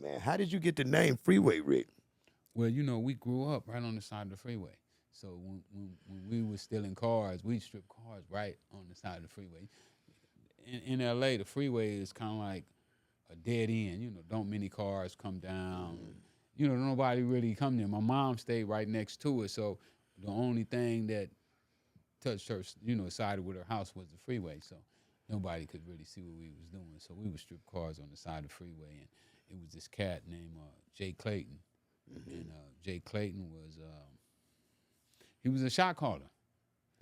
man, how did you get the name Freeway Rick? Well, you know, we grew up right on the side of the freeway. So when we were stealing cars, we'd strip cars right on the side of the freeway. In L.A., the freeway is kind of like a dead end. You know, don't many cars come down. You know, nobody really come there. My mom stayed right next to it, so the only thing that touched her, you know, sided with her house was the freeway. So nobody could really see what we was doing. So we would strip cars on the side of the freeway, and it was this cat named Jay Clayton, and Jay Clayton was he was a shot caller.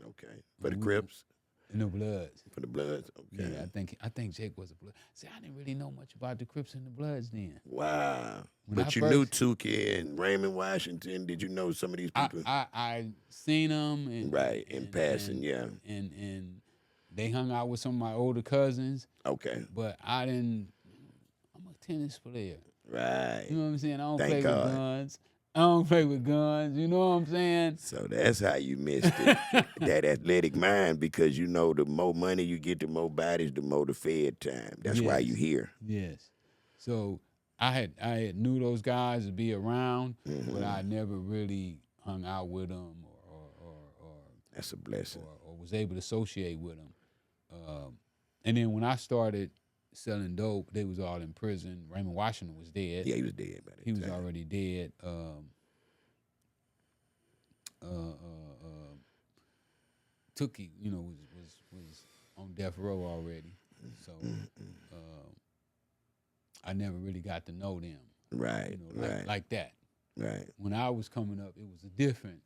Okay. For the Crips? No Bloods. For the Bloods? Okay. Yeah, I think Jake was a Blood. See, I didn't really know much about the Crips and the Bloods then. Wow. When But you knew Tukey and Raymond Washington. Did you know some of these people? I seen them. And, right, in passing, yeah. And they hung out with some of my older cousins. Okay. But I didn't. I'm a tennis player. Right. You know what I'm saying? I don't Thank play God. with guns. I don't play with guns. You know what I'm saying? So that's how you missed it. That athletic mind, because you know the more money you get, the more bodies, the more the fed time. That's why you here. Yes. So I had knew those guys to be around, but I never really hung out with them or that's a blessing. Or was able to associate with them. And then when I started selling dope, they was all in prison. Raymond Washington was dead. Yeah, he was dead by that He was time. already dead. Tookie, you know, was on death row already. So I never really got to know them. Right, you know, like that. Right. When I was coming up, it was a different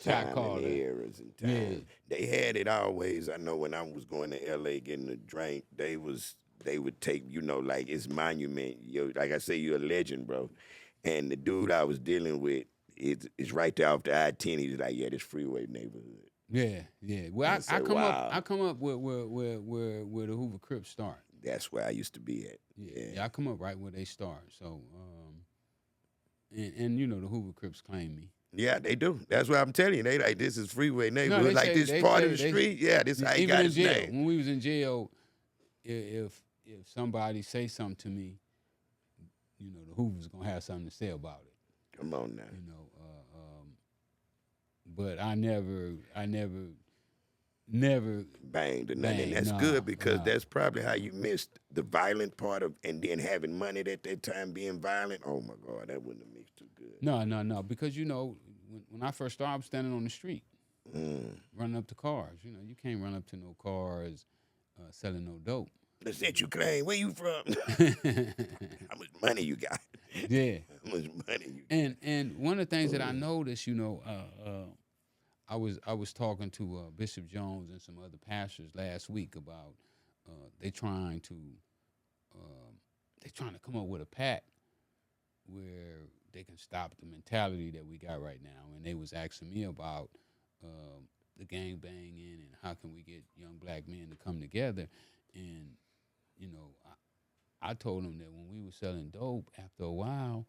shot Time caller. and eras and time. Yeah. They had it always. I know when I was going to L.A. getting a drink, they would take, you know, like it's monument. Like I say, you're a legend, bro. And the dude I was dealing with is right there off the I-10. He's like, yeah, this freeway neighborhood. Yeah. Well, I come wow. up where the Hoover Crips start. That's where I used to be at. Yeah, I come up right where they start. So, and you know, the Hoover Crips claim me. Yeah, they do. That's what I'm telling you. They like, this is freeway neighborhood. Like this part of the street. Yeah, this how he got his name. When we was in jail, if somebody say something to me, you know, the Hoover's gonna have something to say about it. Come on now. You know, but I never banged or nothing. Bang, That's nah, good because nah. that's probably how you missed the violent part of, and then having money at that time being violent. Oh my God, that wouldn't have mixed too good. No, because you know, when I first started, I was standing on the street, running up to cars. You know, you can't run up to no cars selling no dope. That's that you claim. Where you from? How much money you got? Yeah. How much money you got? And one of the things that I noticed, you know, I was talking to Bishop Jones and some other pastors last week about they trying to come up with a pact where they can stop the mentality that we got right now. And they was asking me about the gang banging and how can we get young black men to come together. And you know, I told them that when we were selling dope, after a while,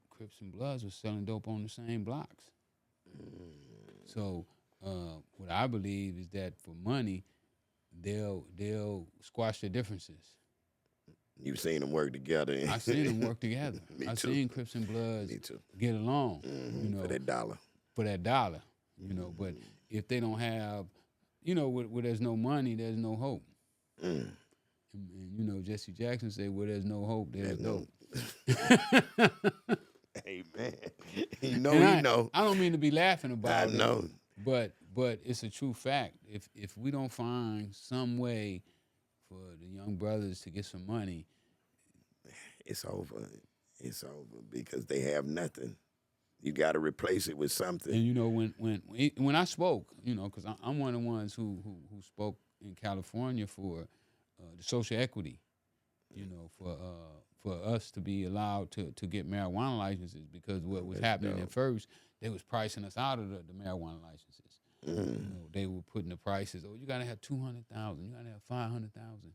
Crips and Bloods was selling dope on the same blocks. So what I believe is that for money, they'll squash their differences. You've seen them work together. I seen them work together. I too. seen Crips and Bloods Me too. get along. You know, For that dollar. You know, but if they don't have, you know, where there's no money, there's no hope. And you know, Jesse Jackson said, where there's no hope, there's dope. Hey, man. You know. I don't mean to be laughing about it. I know. But it's a true fact. If we don't find some way for the young brothers to get some money, it's over. It's over because they have nothing. You got to replace it with something. and you know when I spoke, you know, because I'm one of the ones who spoke in California for the social equity, you know, for us to be allowed to get marijuana licenses, because what was happening at first, they was pricing us out of the marijuana licenses. You know, they were putting the prices. Oh, you gotta have 200,000. You gotta have 500,000.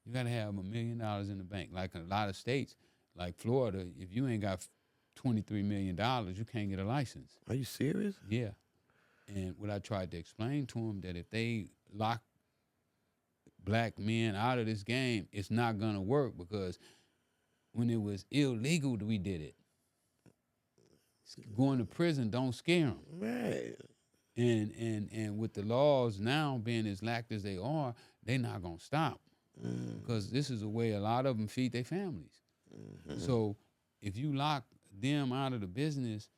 You gotta have $1 million in the bank. Like in a lot of states, like Florida, if you ain't got $23 million, you can't get a license. Are you serious? Yeah. And what I tried to explain to them, that if they lock black men out of this game, it's not gonna work, because when it was illegal, we did it. Going to prison don't scare them. Right. And with the laws now being as lax as they are, they not gonna stop because this is a way a lot of them feed their families. So if you lock them out of the business,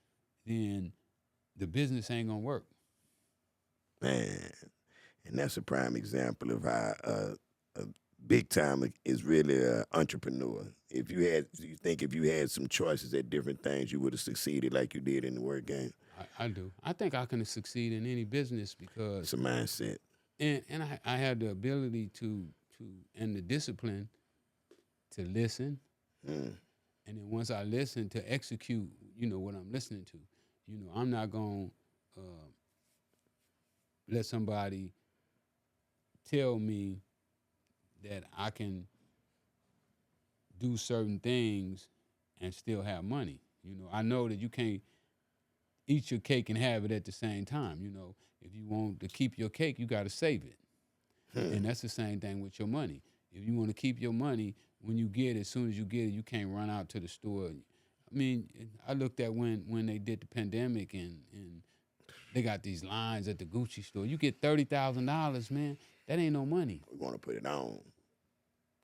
then the business ain't gonna work. Man, and that's a prime example of how a big time is really an entrepreneur. If you had some choices at different things, you would have succeeded like you did in the work game. I do. I think I can succeed in any business because It's a mindset. and I have the ability to and the discipline to listen, and then once I listen, to execute. What I'm listening to. I'm not gonna let somebody tell me that I can do certain things and still have money. I know that you can't eat your cake and have it at the same time. If you want to keep your cake, you got to save it. And that's the same thing with your money. If you want to keep your money, when you get it, as soon as you get it, you can't run out to the store. I mean, I looked at when they did the pandemic and they got these lines at the Gucci store. You get $30,000, man. That ain't no money. We want to put it on.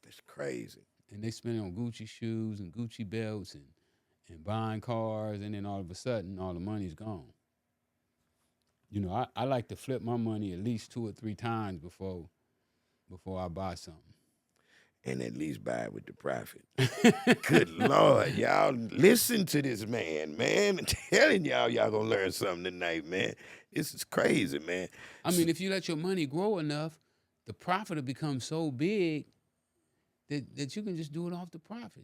It's crazy. And they spend it on Gucci shoes and Gucci belts and buying cars, and then all of a sudden, all the money's gone. I like to flip my money at least 2 or 3 times before I buy something. And at least buy it with the profit. Good Lord, y'all listen to this man. I'm telling y'all gonna learn something tonight, man. This is crazy, man. I mean, if you let your money grow enough, the profit will become so big that you can just do it off the profit.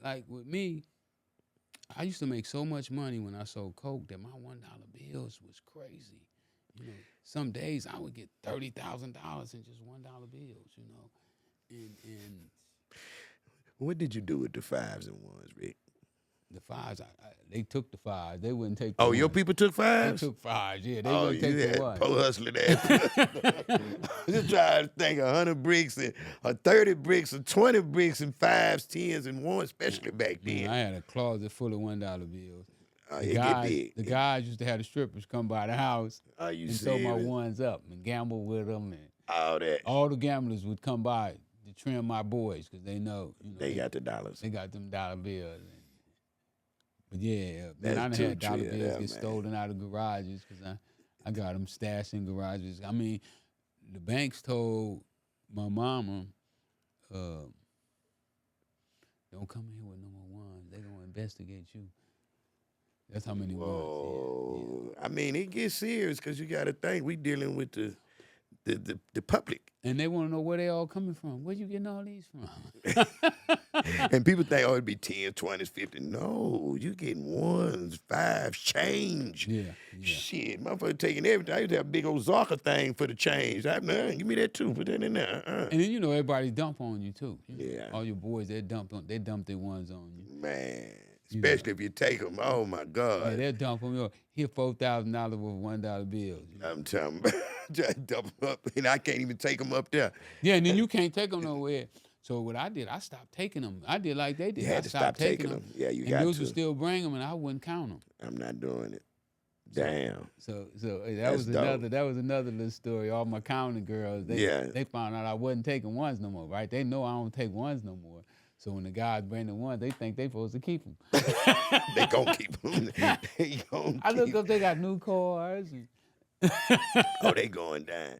Like with me, I used to make so much money when I sold coke that my $1 bills was crazy. Some days I would get $30,000 in just $1 bills. And What did you do with the 5s and 1s, Rick? the 5s, they took the 5s. They wouldn't take. Oh, your people took 5s? They took 5s. Yeah, they wouldn't take the 1s. Poor hustling ass. Just trying to think 100 bricks or 30 bricks or 20 bricks and 5s, 10s, and 1s, especially back then. I had a closet full of $1 bills. The guys used to have the strippers come by the house and throw my 1s up and gamble with them, and all that. all the gamblers would come by to trim my boys because they know, they got the dollars. They got them $1 bills. But yeah, man, I That's done had too $1 true, bills yeah, get man. stolen out of garages because I got them stashed in garages. I mean, the banks told my mama, don't come in here with no more 1s. They gonna investigate you. That's how many 1s. Whoa. I mean, it gets serious because you got to think we dealing with the public. And they want to know where they all coming from. Where you getting all these from? And people think, it'd be 10, 20s, 50. No, you getting 1s, 5s, change. Yeah. Shit, motherfucker taking everything. I used to have a big old Zarka thing for the change. Give me that too. Put that in there. And then everybody dump on you too. Yeah. All your boys, they dump their 1s on you. Man, especially if you take them. Oh my God. Yeah, they'll dump on you. Here, $4,000 worth of $1 bills. I'm telling you, just dump them up, and I can't even take them up there. Yeah, and then you can't take them nowhere. So what I did, I stopped taking them. I did like they did. You had to stop taking them. Yeah, you got to. And to. would still bring them, and I wouldn't count them. I'm not doing it. Damn. So That's dope. that was another little story. All my counting girls, they found out I wasn't taking 1s no more, right? They know I don't take 1s no more. So when the guys bring the 1s, they think they supposed to keep them. They gonna keep them. I look up, they got new cars. Oh, they going down.